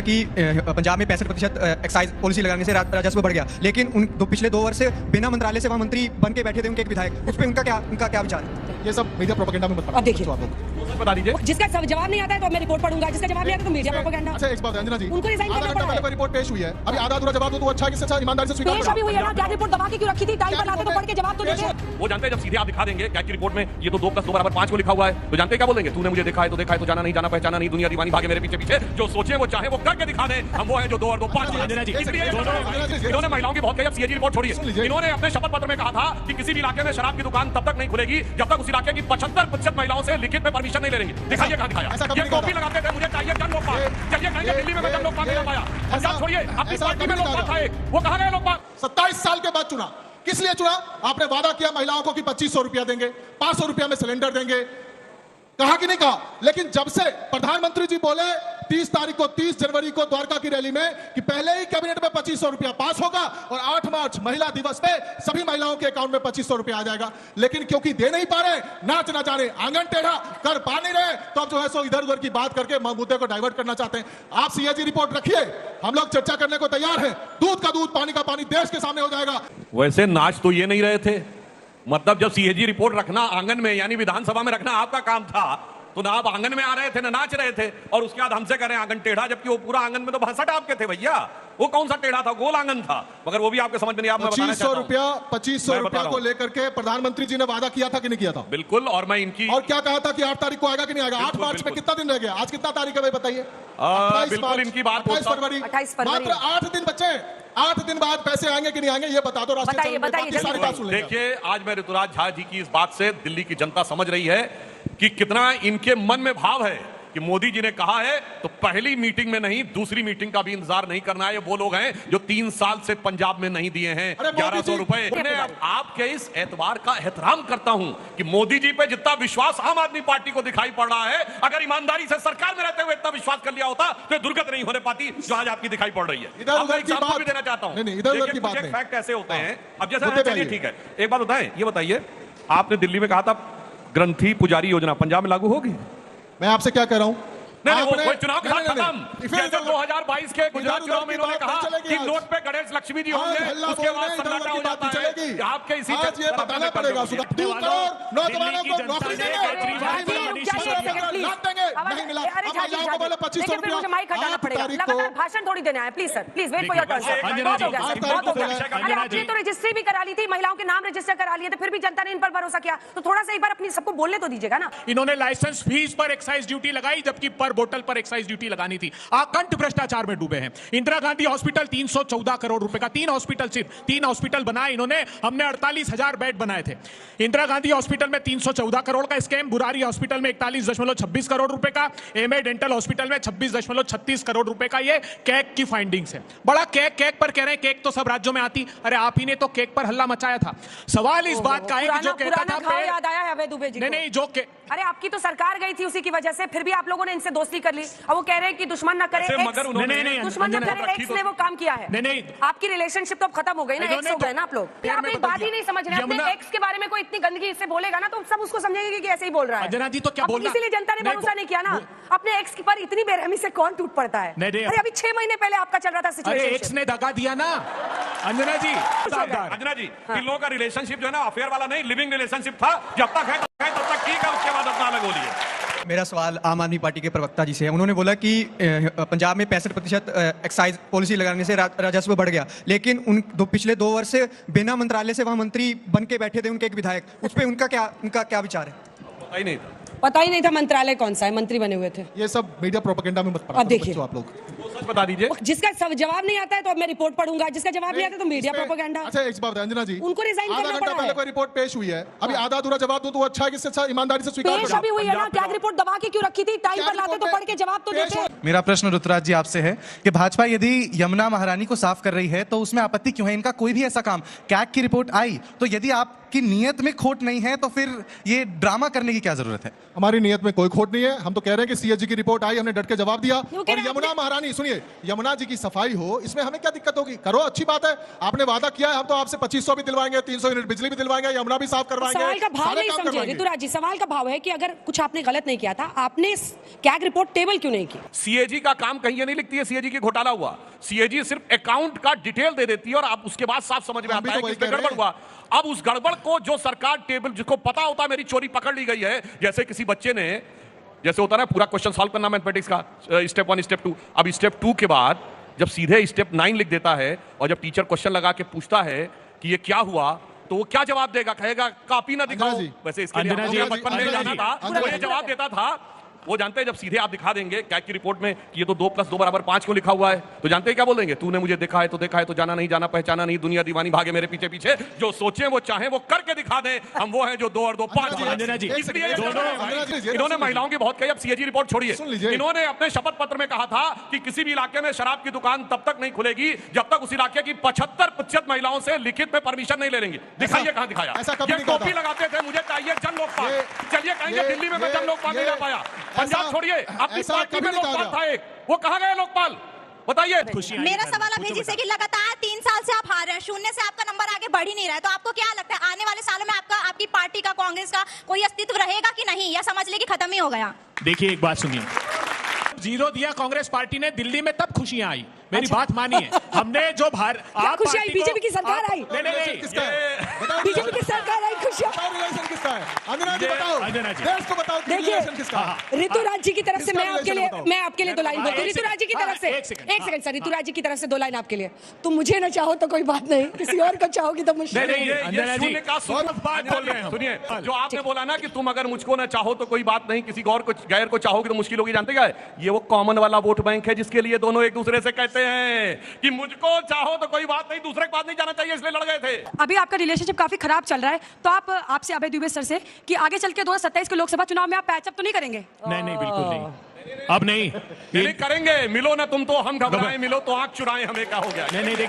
कि पंजाब में 65% excise policy लगाने से राजस्व बढ़ गया, लेकिन पिछले 2 वर्ष से बिना मंत्रालय से वहाँ मंत्री बन के बैठे थे उनके एक विधायक, उस पर उनका क्या विचार है? ये सब मीडिया प्रोपेगेंडा में मत अब देखिए आप लोग बता दीजिए। जिसका सब जवाब नहीं आता है तो मैं रिपोर्ट पढ़ूंगा, जिसका जवाब नहीं आता तो मीडिया प्रोपेगेंडा। अच्छा एक बात है अंजना जी, उनको रिजाइन आधा करना घंटा पड़ा पहले कोई रिपोर्ट पेश हुई है, अभी आधा अधूरा जवाब दो तो अच्छा है, किससे अच्छा ईमानदारी से स्वीकार पेश अभी हुई है ना, क्या रिपोर्ट दबा के क्यों रखी थी? टाइम पर लाते तो पढ़ के जवाब तो देते। वो जानते हैं जब सीधे आप दिखा देंगे क्या की रिपोर्ट में ये तो 2 + 2 = 5 को लिखा हुआ है, तो जानते हैं क्या बोलेंगे? तूने मुझे देखा है तो जाना नहीं जाना पहचाना नहीं, दुनिया दीवानी भागे मेरे पीछे पीछे, जो सोचे वो चाहे वो करके दिखा दे। हम वो है जो 2 और 2 5। इन्होंने महिलाओं की बहुत सीएजी रिपोर्ट छोड़ी है। इन्होंने अपने शपथ पत्र में कहा था कि किसी भी इलाके में शराब की दुकान तब तक नहीं खुलेगी जब तक उस इलाके की 75% महिलाओं से लिखित में परमिशन नहीं ले लेंगे। दिखाइए कहां दिखाया? ये कॉपी लगाते थे, मुझे चाहिए जन लोकपाल। चलिए कहीं दिल्ली में मैं जन लोकपाल नहीं पाया। पंजाब छोड़िए, अपनी पार्टी में लोकपाल था, वो कहां गए लोकपाल? 27 साल के बाद चुना, किस लिए चुना? आपने वादा किया महिलाओं को कि 2500 रुपया देंगे, 500 रुपया में सिलेंडर देंगे, कहा कि नहीं कहा? लेकिन जब से प्रधानमंत्री जी बोले 30 जनवरी को द्वारका की रैली में कि पहले ही कैबिनेट में 2500 रुपया पास होगा और 8 मार्च महिला दिवस पे सभी महिलाओं के अकाउंट में 2500 रुपया आ जाएगा, लेकिन क्योंकि दे नहीं पा रहे, नाच ना जाने, आंगन टेढ़ा कर पा नहीं रहे, तो अब जो है सो इधर उधर की बात करके मुद्दे को डाइवर्ट करना चाहते हैं। आप सीएजी रिपोर्ट रखिए, हम लोग चर्चा करने को तैयार हैं। दूध का दूध, पानी का पानी देश के सामने हो जाएगा। वैसे नाच तो ये नहीं रहे थे, मतलब जब सीएजी रिपोर्ट रखना आंगन में यानी विधानसभा में रखना आपका काम था, तो ना आप आंगन में आ रहे थे ना नाच रहे थे, और उसके बाद हमसे कह रहे हैं आंगन टेढ़ा, जबकि वो पूरा आंगन में तो भसट आपके थे भैया। वो कौन सा टेढ़ा था? गोल आंगन था, मगर वो भी आपके समझ में नहीं। आप 2500 रुपया को लेकर के प्रधानमंत्री जी ने वादा किया था कि नहीं किया था? बिल्कुल। और मैं इनकी और क्या कहा था कि 8 तारीख को आएगा कि नहीं आएगा? 8 मार्च में कितना दिन रह गया? आज कितना तारीख है भाई बताइए? बिल्कुल इनकी बात 28 फरवरी, मात्र 8 दिन बचे। 8 दिन बाद पैसे आएंगे कि नहीं आएंगे ये बता दो। राष्ट्रीय देखिए, आज मैं ऋतुराज झा जी की इस बात से दिल्ली की जनता समझ रही है कि कितना इनके मन में भाव है कि मोदी जी ने कहा है तो पहली मीटिंग में नहीं, दूसरी मीटिंग का भी इंतजार नहीं करना है। ये वो लोग हैं जो 3 साल से पंजाब में नहीं दिए हैं 1100 रुपए। मैं आपके इस एतबार का एहतराम करता हूं कि मोदी जी पे जितना विश्वास आम आदमी पार्टी को दिखाई पड़ रहा है, अगर ईमानदारी से सरकार में रहते हुए इतना विश्वास कर लिया होता तो ये दुर्गत नहीं होने पाती जो आज आपकी दिखाई पड़ रही है। भी देना चाहता हूं फैक्ट कैसे होते हैं। अब जैसे चलिए ठीक है, एक बात बताएं, ये बताइए, आपने दिल्ली में कहा था ग्रंथी पुजारी योजना पंजाब में लागू होगी? मैं आपसे क्या कह रहा हूं? नहीं, वो चुनाव के बाद खत्म। जैसे 2022 के गुजरात चुनाव में इन्होंने कहा कि नोट पे गणेश लक्ष्मी जी होंगे, उसके बाद सन्नाटा हो जाता है। आपके इसी आज ये बताना पड़ेगा, 2 करोड़ नौजवानों को नौकरी देंगे, नहीं मिला। अब महिलाओं को बोले 2500 रुपया। मुझे माइक हटाना पड़ेगा, लगातार भाषण थोड़ी देना है। Please sir, please wait for your turn. बहुत हो गया। अरे आपने तो रजिस्ट्री भी करा ली थी, महिलाओं के नाम रजिस्टर करा लिए थे, फिर भी जनता ने इन पर भरोसा किया, तो थोड़ा सा एक बार अपनी सबको बोलने तो दीजिएगा ना। इन्होंने लाइसेंस फीस पर एक्साइज ड्यूटी लगाई, जबकि पर बोतल पर एक्साइज ड्यूटी लगानी थी। आकंठ भ्रष्टाचार में डूबे हैं। इंदिरा गांधी हॉस्पिटल 314 करोड़ रुपए का, 3 हॉस्पिटल बनाए इन्होंने, हमने 48,000 बेड बनाए थे। इंदिरा गांधी हॉस्पिटल में 314 करोड़ का स्कैम, बुरारी हॉस्पिटल में 41.26 करोड़ रुपए का, एमए डेंटल हॉस्पिटल में 26.36 करोड़ रुपए का। ये कैग की फाइंडिंग्स है। बड़ा कैग पर कह रहे हैं, कैग तो सब राज्यों में आती, अरे आप ही ने तो कैग पर हल्ला मचाया था। सवाल इस बात का है कि जो कहता था याद आया है अभय दुबे जी को। नहीं, जो अरे आपकी तो सरकार गई थी उसी की वजह से, फिर भी आप लोगों ने इनसे दोस्ती कर ली। अब वो कह रहे हैं कि दुश्मन न करे, दुश्मन न करे, एक्स ने वो काम किया है। नहीं, आपकी रिलेशनशिप तो अब खत्म हो गई ना, एक्स हो गए ना आप लोग। आप एक बात ही नहीं समझ रहे, अपने एक्स के बारे में कोई इतनी गंदगी इससे बोलेगा ना तो सब उसको समझेंगे कि ऐसे ही बोल रहा है। अंजना जी तो क्या बोलना, इसीलिए जनता ने भरोसा नहीं किया ना। अपने एक्स पर इतनी बेरहमी से कौन टूट पड़ता है? अरे अभी 6 महीने पहले आपका चल रहा था सिचुएशन, एक्स ने दगा दिया ना। अंजना जी, इन लोगों का रिलेशनशिप जो है ना अफेयर वाला नहीं, लिविंग रिलेशनशिप था। जब तक है तब तक ठीक है, उसके बाद अपना अलग हो लिए। मेरा सवाल आम आदमी पार्टी के प्रवक्ता जी से है। उन्होंने बोला कि पंजाब में 65% एक्साइज पॉलिसी लगाने से राजस्व बढ़ गया, लेकिन पिछले 2 वर्ष से बिना मंत्रालय से वहाँ मंत्री बन के बैठे थे उनके एक विधायक, उस पर उनका क्या विचार है? पता ही नहीं था मंत्रालय कौन सा है, मंत्री बने हुए थे। ये सब मीडिया प्रोपेगेंडा में मत पढ़ो। अब देखिए, आप लोग बता दीजिए, जिसका सब जवाब नहीं आता है तो मैं रिपोर्ट पढ़ूंगा, जिसका जवाब नहीं आता तो मीडिया प्रोपेगेंडा। अच्छा एक बात है अंजना जी, उनको रिजाइन करना पड़ा है। आधा घंटा पहले कोई रिपोर्ट पेश हुई है, अभी आधा अधूरा जवाब दो तो अच्छा है, किससे अच्छा ईमानदारी से स्वीकार पेश अभी हुई है ना, क्या रिपोर्ट दबा के क्यों रखी थी? टाइम पर लाते तो पढ़ के जवाब तो देते। मेरा प्रश्न ऋतुराज जी आपसे है कि भाजपा यदि यमुना महारानी को साफ कर रही है तो उसमें आपत्ति क्यों है? इनका कोई भी ऐसा काम, कैग की रिपोर्ट आई तो यदि आपकी नीयत में खोट नहीं है तो फिर ये ड्रामा करने की क्या जरूरत है? हमारी नीयत में कोई खोट नहीं है, हम तो कह रहे हैं कि सीएजी की रिपोर्ट आई, हमने डट के जवाब दिया। और यमुना महारानी सुनिए, यमुना जी की सफाई हो, इसमें हमें क्या दिक्कत होगी? करो, अच्छी बात है। आपने वादा किया है, हम तो आपसे 2500 भी दिलवाएंगे, 300 यूनिट बिजली भी दिलवाएंगे, यमुना भी साफ करवाएंगे, सवाल का भाव सारे नहीं काम समझे करवाएंगे। ऋतुराज जी, सवाल का भाव है कि अगर कुछ आपने गलत नहीं किया था, आपने कैग रिपोर्ट टेबल क्यों नहीं की? सीएजी का काम कहीं ये नहीं लिखती है सीएजी की घोटाला हुआ। सीएजी सिर्फ अकाउंट का डिटेल दे देती है और आप उसके बाद साफ समझ में हम भी आता है तो कि वही इसमें कह रहे गड़बड़ हुआ। अब उस गड़बड़ को जो सरकार टेबल, जिसको पता होता है मेरी चोरी पकड़ ली गई है, जैसे किसी बच्चे ने, जैसे होता है ना पूरा क्वेश्चन सॉल्व करना मैथमेटिक्स का, स्टेप 1 स्टेप 2, अब स्टेप 2 के बाद जब सीधे स्टेप 9 लिख देता है और जब टीचर क्वेश्चन लगा के पूछता है कि ये क्या हुआ, तो वो क्या जवाब देगा? कहेगा कॉपी ना दिखाओ। अंजना जी, वैसे इसके लिए अंजना जी, आपको बचपन में अंजना जाना जी, था, अंजना वो ये जी। जवाब देता था। वो जानते हैं जब सीधे आप दिखा देंगे कैग की रिपोर्ट में कि ये तो 2 + 2 = 5 क्यों लिखा हुआ है, तो जानते हैं क्या बोलेंगे? तूने मुझे देखा है तो जाना नहीं जाना पहचाना नहीं, दुनिया दीवानी भागे मेरे पीछे पीछे, जो सोचे वो चाहे वो करके दिखा दें, हम वो हैं जो 2 और 2 5 अंजना जी, इसलिए अंजना जी, इन्होंने महिलाओं की बहुत कही। अब सीएजी रिपोर्ट छोड़िए, सुन लीजिए। इन्होंने अपने शपथ पत्र में कहा था कि किसी भी इलाके में शराब की दुकान तब तक नहीं खुलेगी जब तक उस इलाके की 75% महिलाओं से लिखित में परमिशन नहीं ले लेंगे। दिखाइए कहां दिखाया? ऐसा कभी ये नहीं कहा टोपी था। लगाते थे, मुझे चाहिए जन लोकपाल। चलिए कहेंगे ये- दिल्ली में मैं ये- जन लोकपाल नहीं ये- जा पाया, पंजाब ऐसा- छोड़िए, अपनी ऐसा पार्टी कभी में नहीं कहा लोकपाल गया। था एक, वो कहां गए लोकपाल? बताइए। मेरा सवाल अब है जिससे कि लगातार 3 साल से आप हार रहे हैं, शून्य से आपका नंबर आगे बढ़ ही नहीं रहा है, तो आपको क्या लगता है आने वाले सालों में आपकी पार्टी का, कांग्रेस का कोई अस्तित्व रहेगा कि नहीं, या समझ ले कि खत्म ही हो गया? देखिए एक बात सुनिए, 0 दिया कांग्रेस पार्टी ने दिल्ली में, तब खुशियां आई। मेरी बात मानिए, हमने जो आप खुशी आई? पार्टी को- बीजेपी की सरकार आई? नहीं किसका है? बताओ, बीजेपी की सरकार आई, खुशियां। बताओ रिलेशन किसका है? अंजना जी ये- बताओ, अंजना जी। देश को बताओ कि देखिए, रिलेशन किसका है? ऋतुराज जी की तरफ से किसका मैं आपके लिए relation बताओ? मैं आपके लिए 2 लाइन बोलती हूँ। एक ऋतुराज जी की सेकंड, तरफ से एक सेकंड, एक सेकंड सर, ऋतुराज जी की तरफ से 2 लाइन आपके लिए। तुम मुझे ना चाहो तो कोई बात नहीं, किसी और को चाहोगी तो मुश्किल नहीं, है। नहीं, ये अंजना जी, शून्य का सूत्र बहुत बात बोल रहे हैं हम। सुनिए, जो आपने बोला ना कि तुम अगर मुझको ना चाहो तो कोई बात नहीं, किसी और को गैर को चाहोगे तो मुश्किल होगी, जानते क्या है? ये वो कॉमन वाला वोट बैंक है जिसके लिए दोनों एक दूसरे से कहते हैं कि मुझको चाहो तो कोई बात नहीं, दूसरे के पास नहीं जाना चाहिए, इसलिए लड़ गए थे। अभी आपका रिलेशनशिप काफी खराब चल रहा है, तो आप आपसे अभय दुबे सर से कि आगे चल के 2027 के लोकसभा चुनाव में आप पैचअप तो नहीं करेंगे? नहीं बिल्कुल नहीं, अब नहीं। नहीं करेंगे, मिलो ना तुम तो हम घबराएं, मिलो तो आंख चुराएं, हमें क्या हो गया? नहीं देखिए